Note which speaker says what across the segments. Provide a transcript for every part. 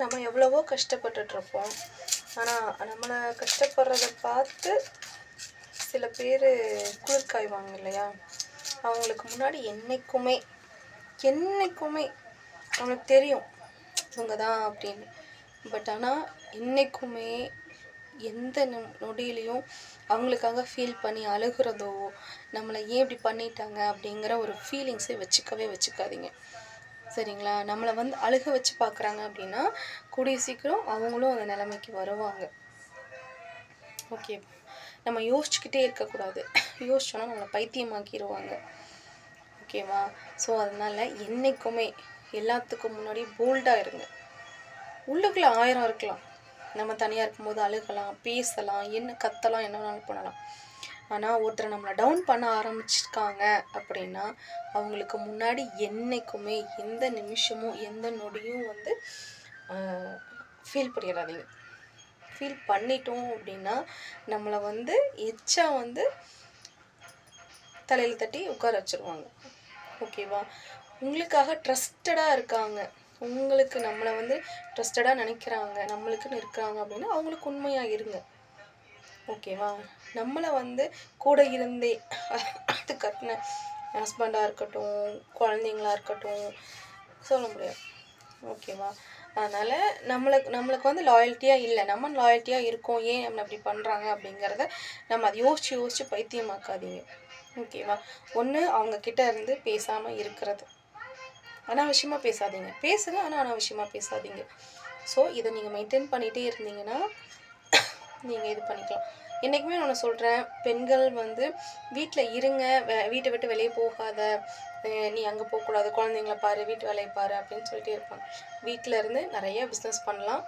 Speaker 1: நம்ம எவ்வளவோ கஷ்டப்பட்டுட்ருப்போம். ஆனால் நம்மளை கஷ்டப்படுறத பார்த்து சில பேர் குளிர் காய்வாங்க இல்லையா? அவங்களுக்கு முன்னாடி என்றைக்குமே என்றைக்குமே அவங்களுக்கு தெரியும் இவங்க தான் அப்படின்னு. பட் ஆனால் என்றைக்குமே எந்த நொடியிலையும் அவங்களுக்காக ஃபீல் பண்ணி அழுகிறதோ, நம்மளை ஏன் இப்படி பண்ணிட்டாங்க அப்படிங்கிற ஒரு ஃபீலிங்ஸை வச்சுக்காதீங்க. சரிங்களா? நம்மளை வந்து அழுக வச்சு பார்க்குறாங்க அப்படின்னா கூடிய சீக்கிரம் அவங்களும் அந்த நிலைமைக்கு வருவாங்க. ஓகே, நம்ம யோசிச்சுக்கிட்டே இருக்கக்கூடாது. யோசிச்சோன்னா நம்மளை பைத்தியமாக்கிடுவாங்க. ஓகேவா? ஸோ அதனால் என்றைக்குமே எல்லாத்துக்கும் முன்னாடி போல்டாக இருங்க. உள்ளுக்குள்ளே 1000 இருக்கலாம். நம்ம தனியாக இருக்கும்போது அழுகலாம், பேசலாம், என்ன கத்தலாம், என்ன வேணாலும் பண்ணலாம். ஆனால் ஒருத்தரை நம்மளை டவுன் பண்ண ஆரம்பிச்சிருக்காங்க அப்படின்னா அவங்களுக்கு முன்னாடி என்றைக்குமே எந்த நிமிஷமும் எந்த நொடியும் வந்து ஃபீல் பண்ணிடாதீங்க. ஃபீல் பண்ணிட்டோம் அப்படின்னா நம்மளை வந்து எச்சா வந்து தலையில் தட்டி உட்கார வச்சுருவாங்க. ஓகேவா? உங்களுக்காக ட்ரஸ்டடாக இருக்காங்க, உங்களுக்கு நம்மளை வந்து ட்ரஸ்டடாக நினைக்கிறாங்க, நம்மளுக்குன்னு இருக்கிறாங்க அப்படின்னா அவங்களுக்கு உண்மையாக இருங்க. ஓகேவா? நம்மளை வந்து கூட இருந்தே அது கட்டின ஹஸ்பண்டாக இருக்கட்டும், குழந்தைங்களா இருக்கட்டும், சொல்ல முடியாது. ஓகேவா? அதனால் நம்மளுக்கு வந்து லாயல்ட்டியாக இல்லை, நம்ம லாயல்ட்டியாக இருக்கோம், ஏன் நம்மளை அப்படி பண்ணுறாங்க அப்படிங்கிறத நம்ம அதை யோசித்து பைத்தியமாக்காதீங்க. ஓகேவா? ஒன்று அவங்கக்கிட்ட இருந்து பேசாமல் இருக்கிறது. அனாவசியமாக பேசாதீங்க. பேசுங்க, ஆனால் அனாவசியமாக பேசாதீங்க. ஸோ இதை நீங்கள் மெயின்டைன் பண்ணிகிட்டே இருந்தீங்கன்னா நீங்கள் இது பண்ணிக்கலாம். என்றைக்குமே நான் சொல்கிறேன், பெண்கள் வந்து வீட்டில் இருங்க, வீட்டை விட்டு வெளியே போகாத, நீ அங்கே போகக்கூடாது, குழந்தைங்கள பாரு, வீட்டு வேலையை பாரு அப்படின்னு சொல்லிட்டே இருப்பாங்க. வீட்டில் இருந்து நிறைய பிஸ்னஸ் பண்ணலாம்.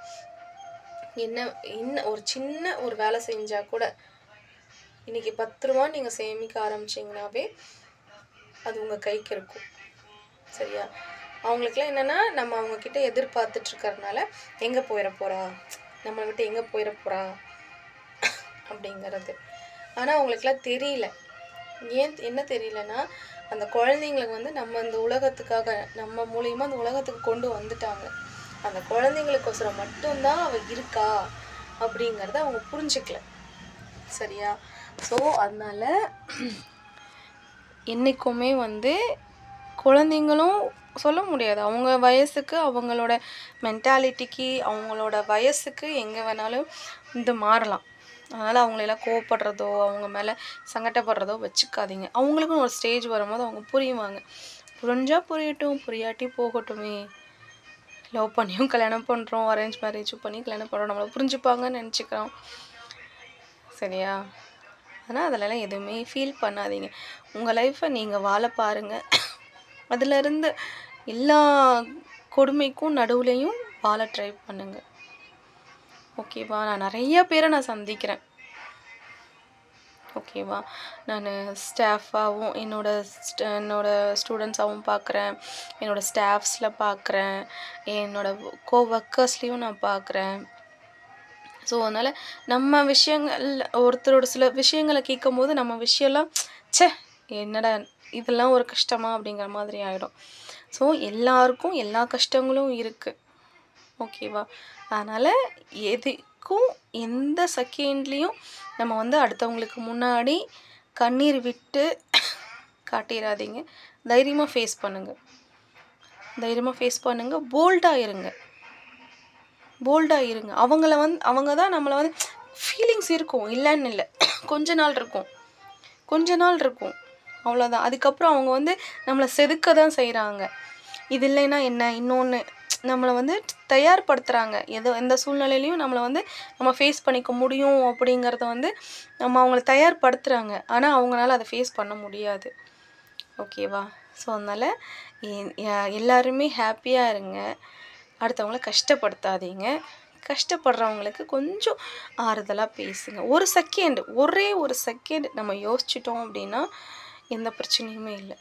Speaker 1: என்ன ஒரு சின்ன ஒரு வேலை செஞ்சால் கூட இன்றைக்கி 10 ரூபா நீங்கள் சேமிக்க ஆரம்பிச்சிங்கனாவே அது உங்கள் கைக்கு இருக்கும். சரியா? அவங்களுக்குலாம் என்னென்னா நம்ம அவங்கக்கிட்ட எதிர்பார்த்துட்ருக்கறனால எங்கே போயிட போகிறா, நம்மளை விட்டு எங்கே போயிட போகிறா அப்படிங்கிறது. ஆனால் அவங்களுக்குலாம் தெரியல. என்ன தெரியலன்னா அந்த குழந்தைங்களுக்கு வந்து நம்ம இந்த உலகத்துக்காக நம்ம மூலியமாக அந்த உலகத்துக்கு கொண்டு வந்துட்டாங்க. அந்த குழந்தைங்களுக்கோசரம் மட்டும்தான் அவள் இருக்கா அப்படிங்கிறத அவங்க புரிஞ்சுக்கல. சரியா? ஸோ அதனால் என்றைக்குமே வந்து குழந்தைங்களும் சொல்ல முடியாது, அவங்க வயசுக்கு அவங்களோட மென்டாலிட்டிக்கு அவங்களோட வயசுக்கு எங்கே வேணாலும் இது மாறலாம். அதனால் அவங்களெல்லாம் கோவப்படுறதோ அவங்க மேலே சங்கடப்படுறதோ வச்சுக்காதீங்க. அவங்களுக்கும் ஒரு ஸ்டேஜ் வரும்போது அவங்க புரியுவாங்க. புரிஞ்சால் புரியட்டும், புரியாட்டி போகட்டுமே. லவ் பண்ணியும் கல்யாணம் பண்ணுறோம், அரேஞ்ச் மேரேஜும் பண்ணி கல்யாணம் பண்ணுறோம், நம்மளை புரிஞ்சுப்பாங்கன்னு நினச்சிக்கிறோம். சரியா? ஆனால் அதிலலாம் எதுவுமே ஃபீல் பண்ணாதீங்க. உங்கள் லைஃப்பை நீங்கள் வாழ பாருங்கள். அதிலிருந்து எல்லா கொடுமைக்கும் நடுவுலையும் வாழ ட்ரை பண்ணுங்கள். ஓகேவா? நான் நிறைய பேரை நான் சந்திக்கிறேன். ஓகேவா? நான் ஸ்டாஃபாகவும் என்னோட ஸ்டூடெண்ட்ஸாகவும் பார்க்குறேன், என்னோடய ஸ்டாஃப்ஸில் பார்க்குறேன், ஒர்க்கர்ஸ்லேயும் நான் பார்க்குறேன். ஸோ அதனால் நம்ம விஷயங்கள் ஒருத்தரோட சில விஷயங்களை கேட்கும்போது நம்ம விஷயம்லாம் என்னடா இதெல்லாம் ஒரு கஷ்டமா அப்படிங்கிற மாதிரி ஆகிடும். ஸோ எல்லாருக்கும் எல்லா கஷ்டங்களும் இருக்குது. ஓகேவா? அதனால் எதுக்கும் எந்த செகண்ட்லேயும் நம்ம வந்து அடுத்தவங்களுக்கு முன்னாடி கண்ணீர் விட்டு காட்டிடாதீங்க. தைரியமாக ஃபேஸ் பண்ணுங்கள். போல்டாக இருங்க. அவங்க தான் நம்மளை வந்து ஃபீலிங்ஸ் இருக்கும், இல்லைன்னு இல்லை. கொஞ்ச நாள் இருக்கும் அவ்வளோதான். அதுக்கப்புறம் அவங்க வந்து நம்மளை செதுக்க தான் செய்கிறாங்க. இது இல்லைன்னா என்ன, இன்னொன்று நம்மளை வந்து தயார்படுத்துகிறாங்க. எந்த சூழ்நிலையிலையும் நம்மளை வந்து நம்ம ஃபேஸ் பண்ணிக்க முடியும் அப்படிங்கிறத வந்து நம்ம அவங்கள தயார்படுத்துகிறாங்க. ஆனால் அவங்களால அதை ஃபேஸ் பண்ண முடியாது. ஓகேவா? ஸோ அதனால் எல்லாருமே ஹாப்பியாக இருங்க. அடுத்தவங்கள கஷ்டப்படுத்தாதீங்க. கஷ்டப்படுறவங்களுக்கு கொஞ்சம் ஆறுதலாக பேசுங்க. ஒரே ஒரு செகண்ட் நம்ம யோசிச்சிட்டோம் அப்படின்னா எந்த பிரச்சனையுமே இல்லை.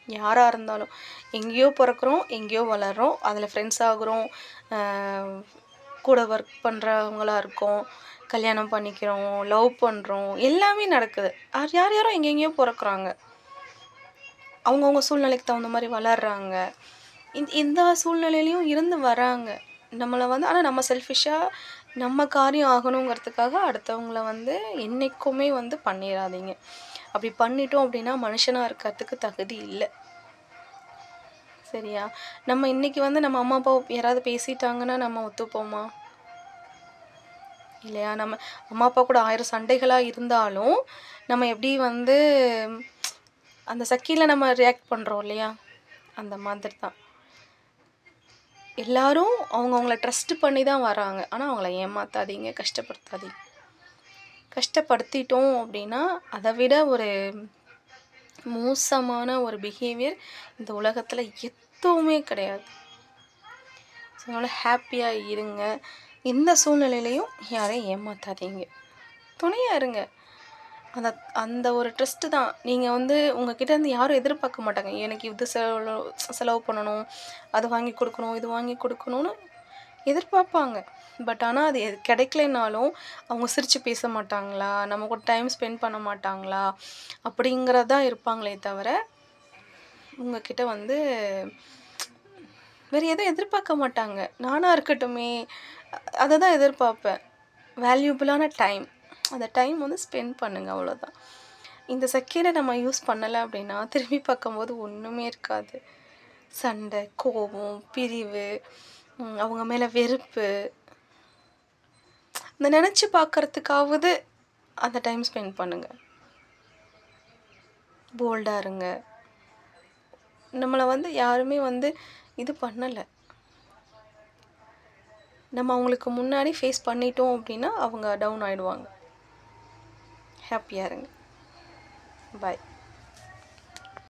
Speaker 1: யாராக இருந்தாலும் எங்கேயோ பிறக்கிறோம், எங்கேயோ வளர்கிறோம், அதில் ஃப்ரெண்ட்ஸ் ஆகுறோம், கூட ஒர்க் பண்ணுறவங்களா இருக்கோம், கல்யாணம் பண்ணிக்கிறோம், லவ் பண்ணுறோம், எல்லாமே நடக்குது. யாரோ எங்கெங்கேயோ பிறக்குறாங்க, அவங்கவுங்க சூழ்நிலைக்கு தகுந்த மாதிரி வளர்கிறாங்க, இந்த சூழ்நிலையிலையும் இருந்து வராங்க. நம்மளை வந்து ஆனால் நம்ம செல்ஃபிஷாக நம்ம காரியம் ஆகணுங்கிறதுக்காக அடுத்தவங்கள வந்து என்றைக்குமே வந்து பண்ணிடாதீங்க. அப்படி பண்ணிட்டோம் அப்படின்னா மனுஷனாக இருக்கிறதுக்கு தகுதி இல்லை. சரியா? நம்ம இன்றைக்கி வந்து நம்ம அம்மா அப்பா யாராவது பேசிட்டாங்கன்னா நம்ம ஒத்துப்போமா? இல்லையா? நம்ம அம்மா அப்பா கூட 1000 சண்டைகளாக இருந்தாலும் நம்ம எப்படி வந்து அந்த சக்கியில் நம்ம ரியாக்ட் பண்ணுறோம் இல்லையா? அந்த மாதிரி தான் எல்லாரும் அவங்கவுங்கள ட்ரஸ்ட் பண்ணி தான் வராங்க. ஆனால் அவங்கள ஏமாற்றாதீங்க, கஷ்டப்படுத்தாதீங்க. கஷ்டப்படுத்திட்டோம் அப்படின்னா அதை விட ஒரு மோசமான ஒரு பிஹேவியர் இந்த உலகத்தில் எதுவுமே கிடையாது. ஸோ அதனால் ஹாப்பியாக இருங்க. எந்த சூழ்நிலையிலையும் யாரையும் ஏமாற்றாதீங்க. துணையாக இருங்க. அந்த அந்த ஒரு ட்ரஸ்ட்டு தான். நீங்கள் வந்து உங்ககிட்ட இருந்து யாரும் எதிர்பார்க்க மாட்டாங்க. எனக்கு இது செலவு பண்ணணும், அது வாங்கி கொடுக்கணும், இது வாங்கி கொடுக்கணும்னு எதிர்பார்ப்பாங்க. பட் ஆனால் அது கிடைக்கலைனாலும் அவங்க சிரித்து பேச மாட்டாங்களா, நம்ம கூட டைம் ஸ்பெண்ட் பண்ண மாட்டாங்களா அப்படிங்கிறதான் இருப்பாங்களே தவிர உங்ககிட்ட வந்து வேறு எதுவும் எதிர்பார்க்க மாட்டாங்க. நானாக இருக்கட்டுமே அதை தான் எதிர்பார்ப்பேன். வேல்யூபிளான டைம், அந்த டைம் வந்து ஸ்பெண்ட் பண்ணுங்கள், அவ்வளோதான். இந்த செகண்டை நம்ம யூஸ் பண்ணலை அப்படின்னா திரும்பி பார்க்கும்போது ஒன்றுமே இருக்காது. சண்டை, கோபம், பிரிவு, அவங்க மேலே வெறுப்பு, இந்த நினச்சி பார்க்குறதுக்காவது அந்த டைம் ஸ்பெண்ட் பண்ணுங்கள். போல்டாக இருங்க. நம்மளை வந்து யாருமே வந்து இது பண்ணலை. நம்ம அவங்களுக்கு முன்னாடி ஃபேஸ் பண்ணிட்டோம் அப்படின்னா அவங்க டவுன் ஆகிடுவாங்க. ஹாப்பியாக இருங்க. பாய்.